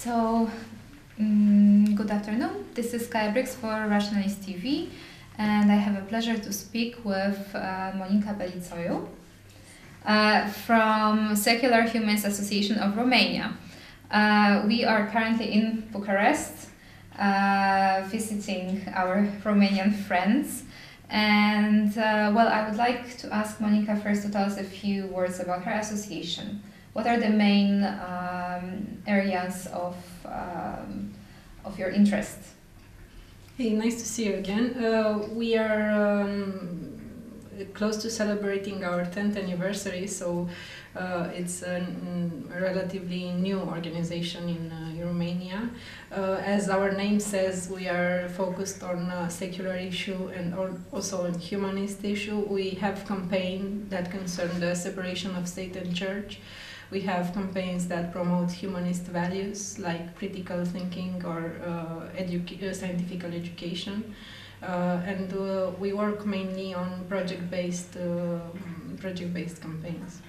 Good afternoon. This is Bryx for Racjonalista.tv, and I have a pleasure to speak with Beliţoiu from Secular-Umanistă Association of Romania. We are currently in Bucharest, visiting our Romanian friends, and I would like to ask Monica first to tell us a few words about her association. What are the main areas of your interest? Hey, nice to see you again. We are close to celebrating our 10th anniversary, so it's a relatively new organization in Romania. As our name says, we are focused on secular issue and also on humanist issue. We have campaigns that concern the separation of state and church. We have campaigns that promote humanist values like critical thinking or scientific education. And we work mainly on project-based campaigns.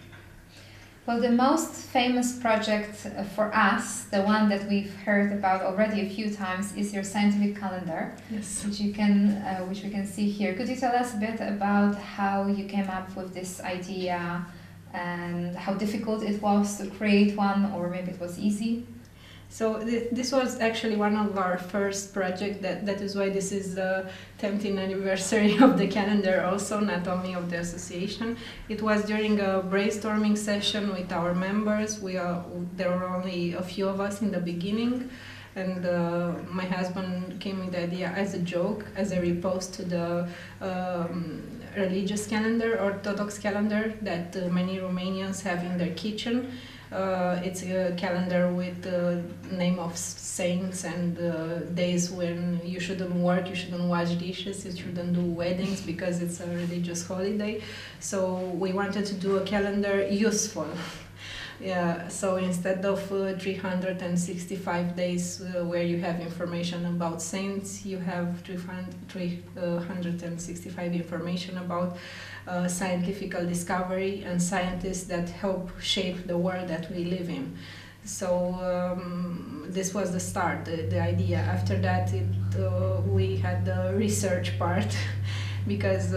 Well, the most famous project for us, the one that we've heard about already a few times, is your scientific calendar, yes, which we can see here. Could you tell us a bit about how you came up with this idea and how difficult it was to create one, or maybe it was easy? So this was actually one of our first projects. That is why this is the 10th anniversary of the calendar also, not only of the association. It was during a brainstorming session with our members. There were only a few of us in the beginning, and my husband came with the idea as a joke, as a repost to the religious calendar, Orthodox calendar that many Romanians have in their kitchen. It's a calendar with the name of saints and days when you shouldn't work, you shouldn't wash dishes, you shouldn't do weddings because it's a religious holiday. So we wanted to do a calendar useful. Yeah, so instead of 365 days where you have information about saints, you have 365 information about scientific discovery and scientists that help shape the world that we live in. So this was the start, the idea. After that, we had the research part because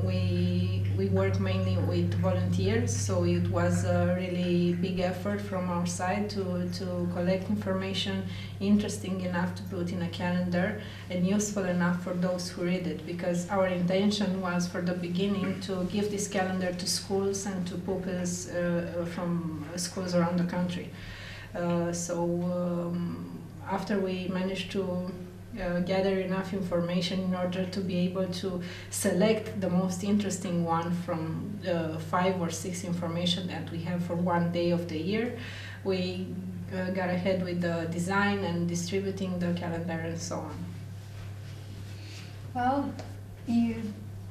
we work mainly with volunteers, so it was a really big effort from our side to collect information interesting enough to put in a calendar and useful enough for those who read it, because our intention was for the beginning to give this calendar to schools and to pupils from schools around the country. After we managed to gather enough information in order to be able to select the most interesting one from 5 or 6 information that we have for one day of the year, we got ahead with the design and distributing the calendar and so on. Well,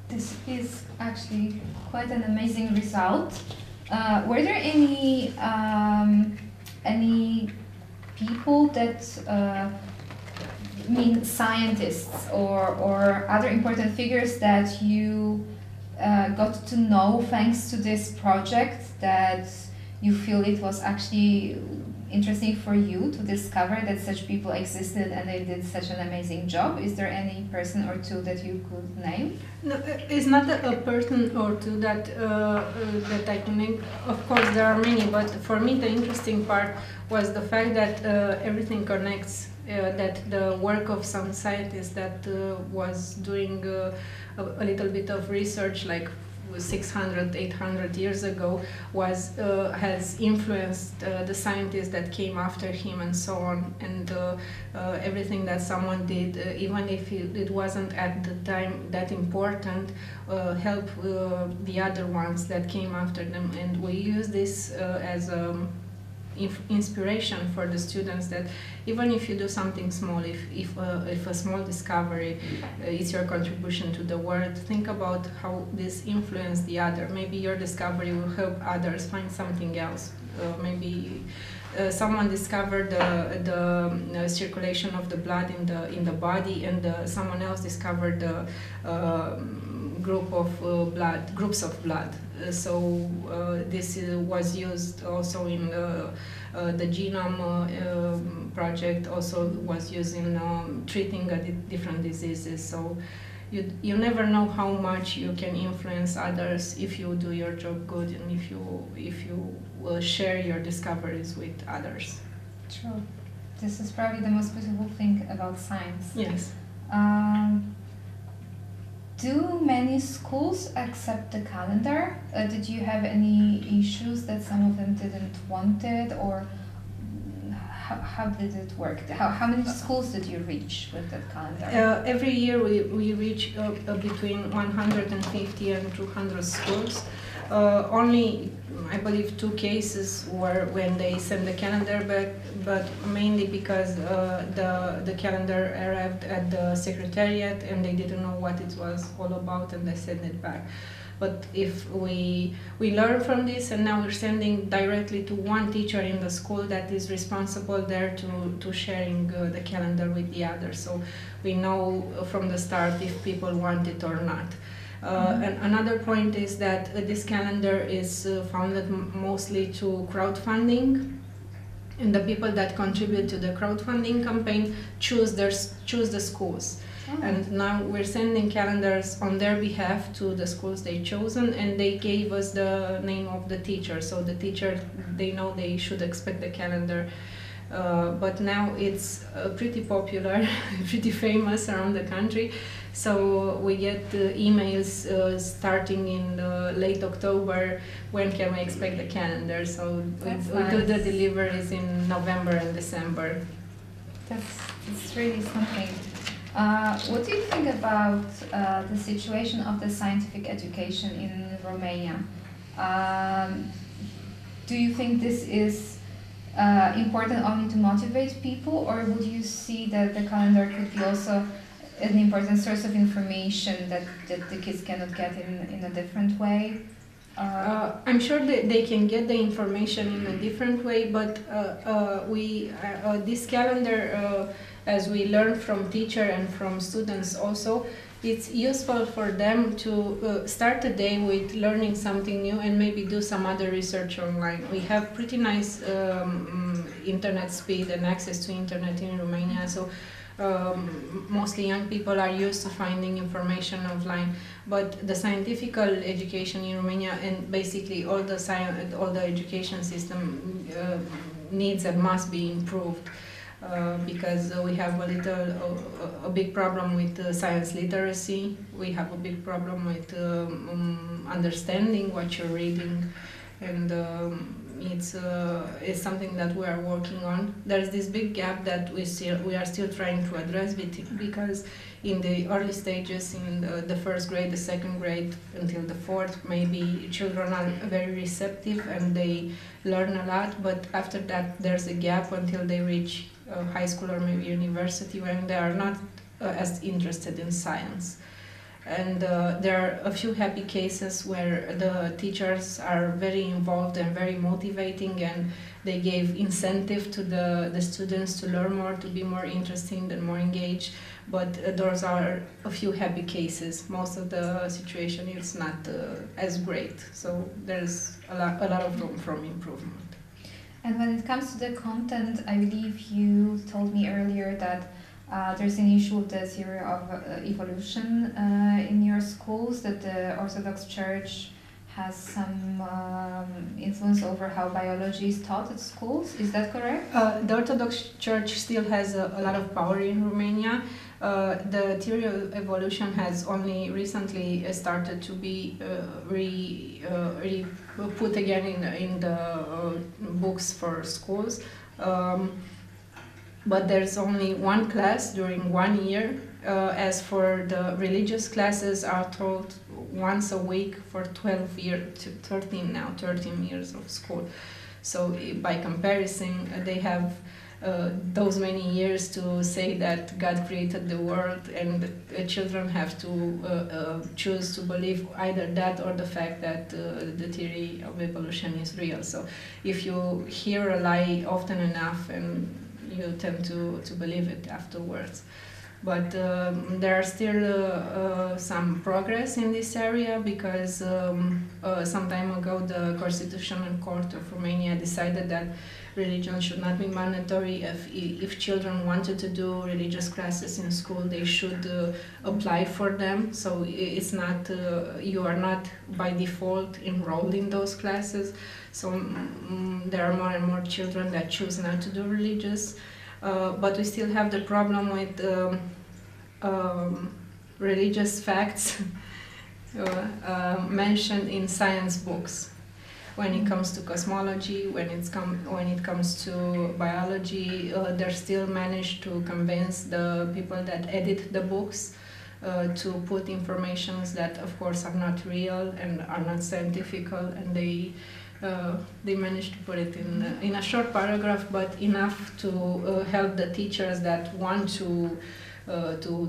this is actually quite an amazing result. Were there any people that scientists or other important figures that you got to know thanks to this project, that you feel it was actually interesting for you to discover that such people existed and they did such an amazing job? Is there any person or two that you could name? No, it's not a person or two that I can name. Of course, there are many, but for me the interesting part was the fact that everything connects. That the work of some scientist that was doing a little bit of research like 600, 800 years ago has influenced the scientists that came after him and so on, and everything that someone did, even if it wasn't at the time that important, help the other ones that came after them. And we use this as inspiration for the students, that even if you do something small, if a small discovery is your contribution to the world, think about how this influenced the other. Maybe your discovery will help others find something else. Maybe someone discovered the circulation of the blood in the body, and someone else discovered the groups of blood. So this was used also in the genome project. Also was used in treating different diseases. So you never know how much you can influence others if you do your job good, and if you share your discoveries with others. True. This is probably the most beautiful thing about science. Yes. Do many schools accept the calendar? Did you have any issues that some of them didn't want it, or how did it work? How many schools did you reach with that calendar? Every year we reach between 150 and 200 schools. Only, I believe, 2 cases were when they sent the calendar back, but mainly because the calendar arrived at the secretariat and they didn't know what it was all about, and they sent it back. But if we learn from this, and now we're sending directly to one teacher in the school that is responsible there to sharing the calendar with the others. So we know from the start if people want it or not. And another point is that this calendar is funded mostly to crowdfunding, and the people that contribute to the crowdfunding campaign choose the schools. Oh. And now we're sending calendars on their behalf to the schools they've chosen, and they gave us the name of the teacher, so the teacher, they know they should expect the calendar. But now it's pretty popular, pretty famous around the country. So we get emails starting in late October, when can we expect the calendar? So we do the deliveries in November and December. That's really something. What do you think about the situation of the scientific education in Romania? Do you think this is important only to motivate people, or would you see that the calendar could be also an important source of information that the kids cannot get in a different way? I'm sure that they can get the information in a different way, but this calendar, as we learn from teacher and from students also, it's useful for them to start the day with learning something new and maybe do some other research online. We have pretty nice internet speed and access to internet in Romania, so mostly young people are used to finding information offline. But the scientific education in Romania, and basically all the education system needs and must be improved. Because we have a big problem with science literacy. We have a big problem with understanding what you're reading, and it's something that we are working on. There's this big gap that we are still trying to address, because in the early stages, in the first grade, the second grade, until the fourth, maybe children are very receptive and they learn a lot, but after that there's a gap until they reach high school or maybe university, when they are not as interested in science. And there are a few happy cases where the teachers are very involved and very motivating, and they gave incentive to the students to learn more, to be more interested and more engaged. But those are a few happy cases. Most of the situation is not as great, so there's a lot of room for improvement. And when it comes to the content, I believe you told me earlier that there's an issue with the theory of evolution in your schools, that the Orthodox Church has some influence over how biology is taught at schools. Is that correct? The Orthodox Church still has a lot of power in Romania. The theory of evolution has only recently started to be put again in the books for schools. But there's only one class during 1 year. As for the religious classes, are taught once a week for 13 years of school. So by comparison, they have those many years to say that God created the world, and children have to choose to believe either that or the fact that the theory of evolution is real. So if you hear a lie often enough, and you tend to believe it afterwards. But there are still some progress in this area, because some time ago the Constitutional Court of Romania decided that religion should not be mandatory. If children wanted to do religious classes in school, they should apply for them. So it's not, you are not by default enrolled in those classes. So there are more and more children that choose not to do religious. But we still have the problem with religious facts mentioned in science books. When it comes to cosmology, when it comes to biology, they still manage to convince the people that edit the books to put informations that, of course, are not real and are not scientific, and they manage to put it in a short paragraph, but enough to help the teachers that want to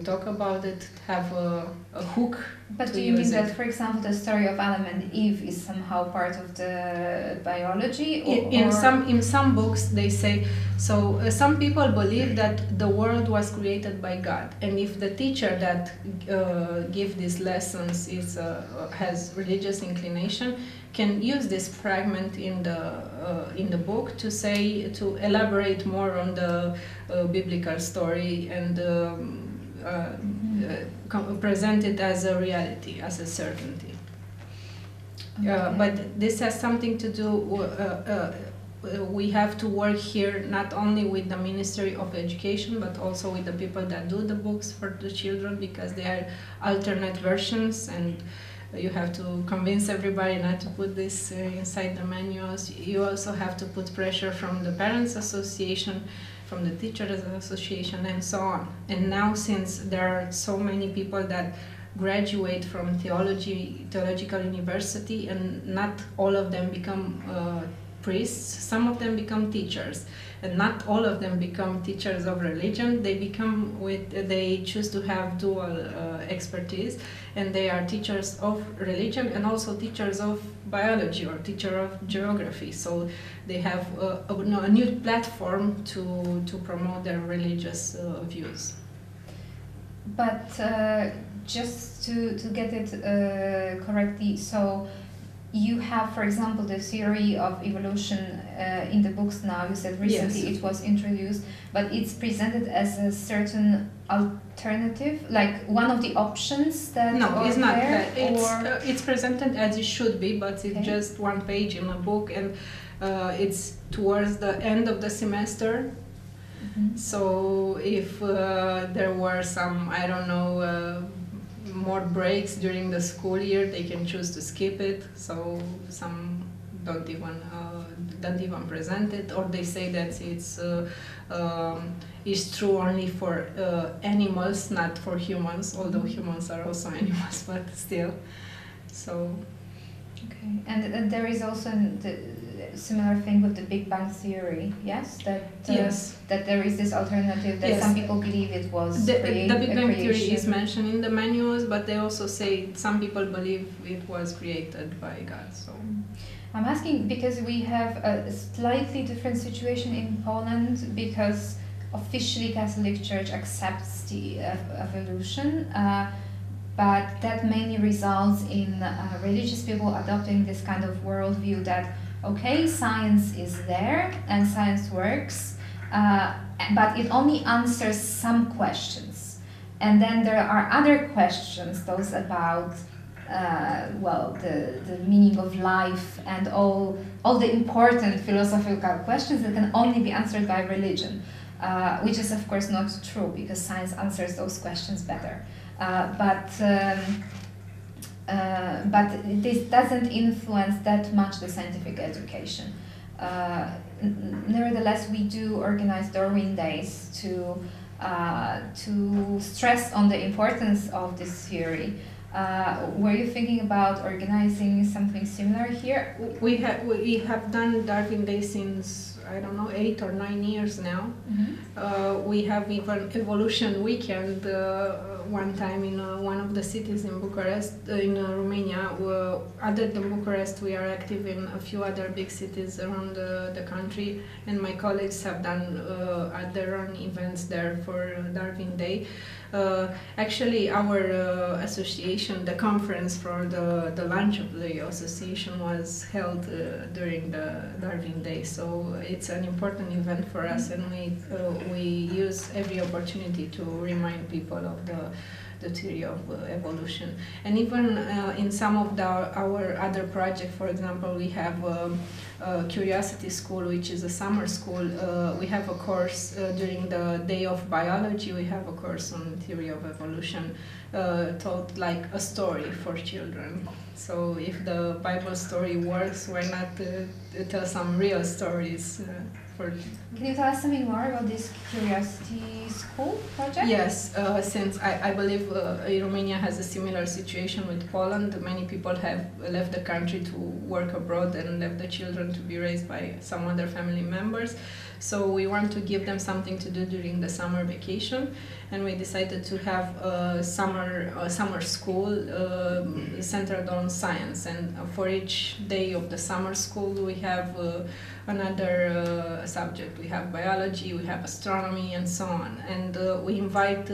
talk about it have a hook. But do you mean that, for example, the story of Adam and Eve is somehow part of the biology? In some books they say so. Some people believe that the world was created by God, and if the teacher that give these lessons has religious inclination, can use this fragment in the book to elaborate more on the biblical story and present it as a reality, as a certainty. Okay. But this has something to do. We have to work here not only with the Ministry of Education, but also with the people that do the books for the children, because they are alternate versions, and you have to convince everybody not to put this inside the manuals. You also have to put pressure from the Parents Association, from the Teachers Association, and so on. And now, since there are so many people that graduate from theological university, and not all of them become priests, some of them become teachers, and not all of them become teachers of religion. They choose to have dual expertise, and they are teachers of religion and also teachers of biology or teacher of geography. So they have a new platform to promote their religious views. But just to get it correctly, so you have, for example, the theory of evolution in the books now. You said recently yes. It was introduced, but it's presented as a certain alternative, like one of the options that no, it's not there, that. It's presented as it should be, but it's just one page in a book, and it's towards the end of the semester. Mm-hmm. So if there were some, I don't know, more breaks during the school year, they can choose to skip it. So some don't even present it, or they say that it's true only for animals, not for humans. Although humans are also animals, but still. So. Okay, and there is also the similar thing with the Big Bang theory. Yes, that there is this alternative that some people believe it was the Big Bang theory is mentioned in the manuals, but they also say some people believe it was created by God. So I'm asking because we have a slightly different situation in Poland, because officially Catholic Church accepts the evolution. But that mainly results in religious people adopting this kind of worldview that, okay, science is there and science works, but it only answers some questions. And then there are other questions, those about, the meaning of life and all the important philosophical questions that can only be answered by religion, which is of course not true, because science answers those questions better. But this doesn't influence that much the scientific education. Nevertheless, we do organize Darwin Days to stress on the importance of this theory. Were you thinking about organizing something similar here? We have done Darwin Days since I don't know, 8 or 9 years now. Mm-hmm. We have even evolution weekend one time in one of the cities in Bucharest, in Romania. Other than Bucharest, we are active in a few other big cities around the country, and my colleagues have done their own events there for Darwin Day. Actually, our association, the conference for the launch of the association was held during the Darwin Day, so it's an important event for us, and we use every opportunity to remind people of the theory of evolution. And even in some of our other projects, for example, we have Curiosity School, which is a summer school. We have a course during the day of biology. We have a course on theory of evolution, taught like a story for children. So if the Bible story works, why not tell some real stories for... Can you tell us something more about this Curiosity School project? Yes, since I believe Romania has a similar situation with Poland. Many people have left the country to work abroad and left the children to be raised by some other family members. So we want to give them something to do during the summer vacation, and we decided to have a summer school centered on science. And for each day of the summer school, we have another subject. We have biology, we have astronomy, and so on. And we invite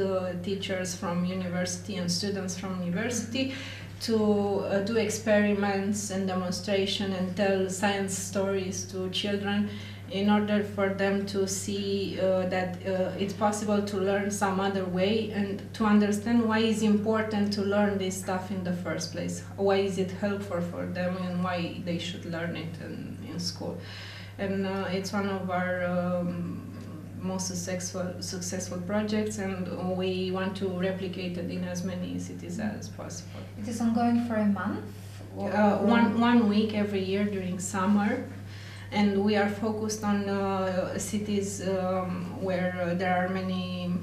teachers from university and students from university to do experiments and demonstration and tell science stories to children, in order for them to see that it's possible to learn some other way, and to understand why it's important to learn this stuff in the first place. Why is it helpful for them, and why they should learn it in school. And it's one of our most successful projects, and we want to replicate it in as many cities as possible. It is ongoing for a month? One week every year during summer. And we are focused on cities where there are many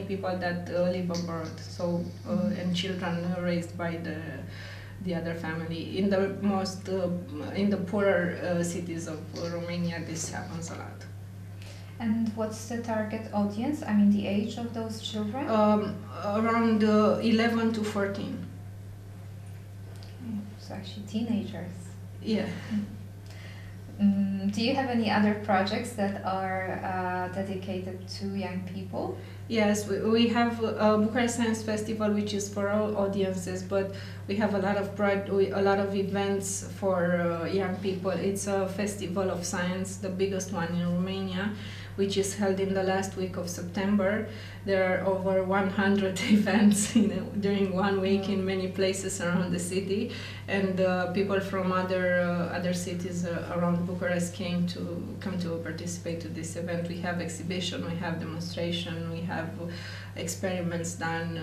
people that live abroad, so and children raised by the other family. In the in the poorer cities of Romania, this happens a lot. And what's the target audience? I mean, the age of those children? Around 11 to 14. So actually teenagers. Yeah. Do you have any other projects that are dedicated to young people? Yes, we have Bucharest Science Festival, which is for all audiences, but we have a lot of events for young people. It's a festival of science, the biggest one in Romania, which is held in the last week of September. There are over 100 events during 1 week in many places around the city, and people from other cities around Bucharest come to participate to this event. We have exhibition, we have demonstration, we have experiments done,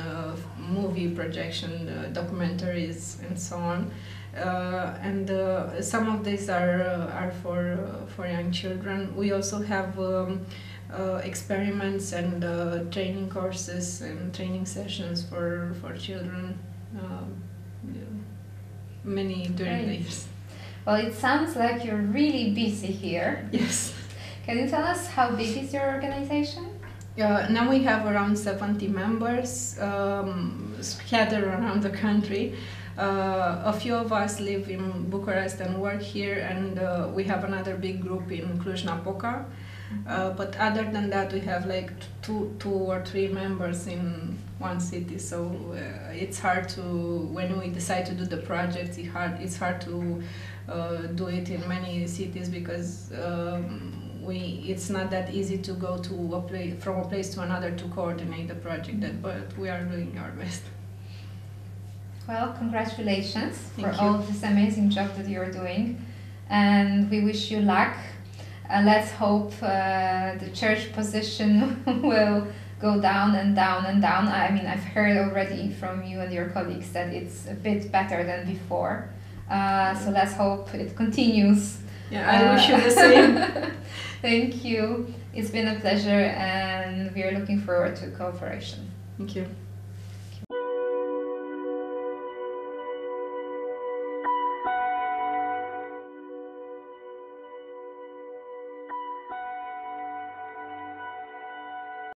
movie projection, documentaries, and so on. And some of these are for young children. We also have experiments and training courses and training sessions for children, many during the years. Well, it sounds like you're really busy here. Yes. Can you tell us how big is your organization? Now we have around 70 members scattered around the country. A few of us live in Bucharest and work here, and we have another big group in Cluj-Napoca. But other than that, we have like two or three members in one city. So it's hard to, when we decide to do the project, it's hard to do it in many cities, because it's not that easy to go to from a place to another to coordinate the project. But we are doing our best. Well, congratulations for Thank you. all this amazing job that you're doing, and we wish you luck. Let's hope the church position will go down and down and down. I mean, I've heard already from you and your colleagues that it's a bit better than before. So let's hope it continues. Yeah, I wish you the same. Thank you. It's been a pleasure, and we are looking forward to cooperation. Thank you.